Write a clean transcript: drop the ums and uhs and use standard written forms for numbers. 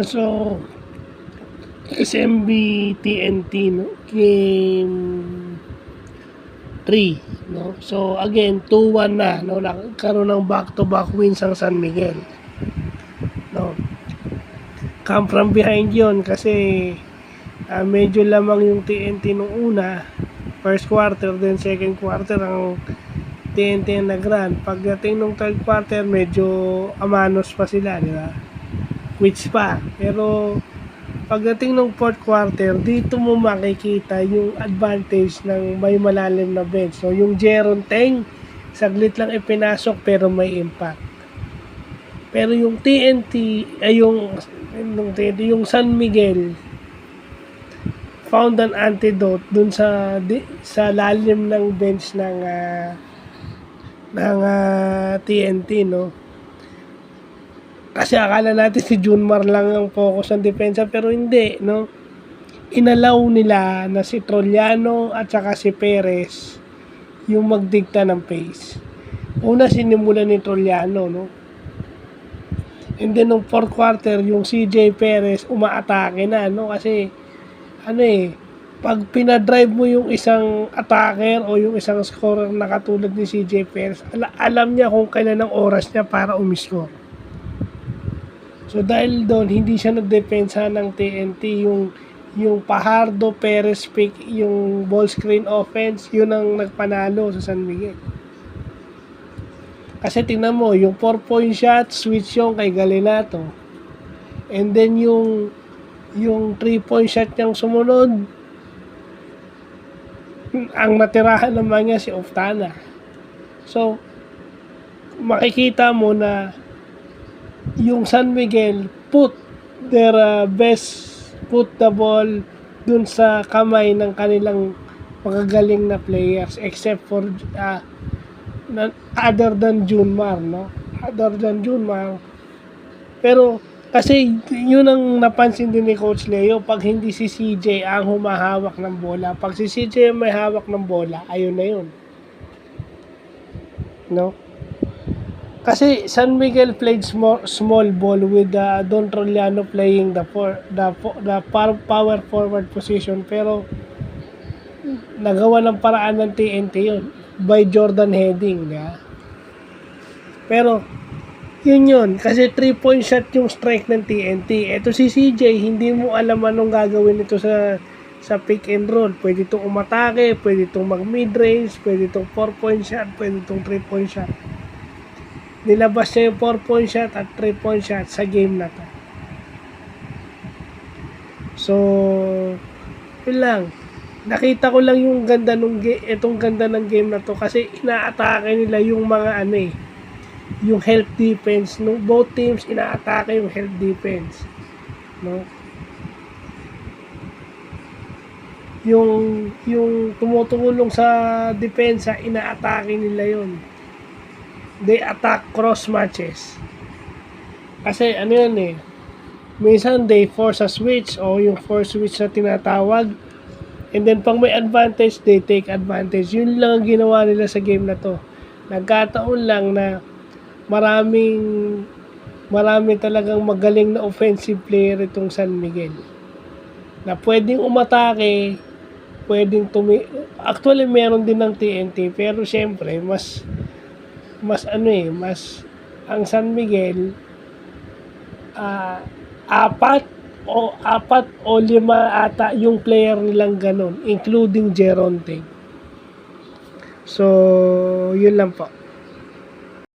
So SMB TNT, no? Game 3, no? So again, 2-1 na, no? Nagkaroon ng back-to-back wins ang San Miguel, no? Come from behind yon kasi medyo lamang yung TNT nung una, first quarter, then second quarter ang TNT ang nag-run. Pagdating nung third quarter, medyo amanos pa sila, di ba? Quits pa. Pero pagdating ng fourth quarter, dito mo makikita yung advantage ng may malalim na bench. So yung Jeron Teng, saglit lang ipinasok pero may impact. Pero yung TNT, ay yung San Miguel, found an antidote dun sa lalim ng bench ng TNT, no? Kasi akala natin si Junmar lang ang focus ng depensa, pero hindi, no? Inalaw nila na si Trollano at saka si Perez yung magdikta ng pace. Una sinimula ni Trollano, no? And then nung fourth quarter, yung CJ Perez umaatake na, no? Kasi pag pinadrive mo yung isang attacker o yung isang scorer na katulad ni CJ Perez, alam niya kung kailan ang oras niya para umiscore. So dahil doon, hindi siya nagdepensa ng TNT, yung Pajardo Perez pick, yung ball screen offense, yun ang nagpanalo sa San Miguel. Kasi tingnan mo, yung 4-point shot, switch yung kay Galinato. And then yung 3-point shot niyang sumunod, ang natirahan naman niya si Oftana. So, makikita mo na yung San Miguel put their put the ball dun sa kamay ng kanilang magagaling na players, except for other than Junmar, no? Other than Junmar. Pero kasi yun ang napansin din ni Coach Leo, pag hindi si CJ ang humahawak ng bola, pag si CJ may hawak ng bola, ayun na yun, no? Kasi San Miguel played small ball with Don Trollano playing the power forward position, pero nagawa ng paraan ng TNT yun by Jordan Heading, diba? Pero yun kasi 3-point shot yung strike ng TNT. Eto si CJ, hindi mo alam anong gagawin ito sa pick and roll. Pwede itong umatake, pwede itong mag mid-range, pwede itong 4-point shot, pwede itong 3-point shot. Nilabas niya yung 4-point shot at 3-point shot sa game na to. So, yun lang. Nakita ko lang yung ganda itong ganda ng game na to kasi inaatake nila yung mga yung health defense, no? Both teams inaatake yung health defense, no? Yung tumutulong sa depensa, inaatake nila yun. They attack cross matches. Kasi minsan they force a switch o yung force switch na tinatawag. And then pag may advantage, they take advantage. Yun lang ang ginawa nila sa game na to. Nagkataon lang na marami talagang magaling na offensive player itong San Miguel. Na pwedeng umatake, actually meron din ng TNT, pero syempre mas ang San Miguel apat o 5 ata yung player nilang ganun, including Jeron Teng. So yun lang po.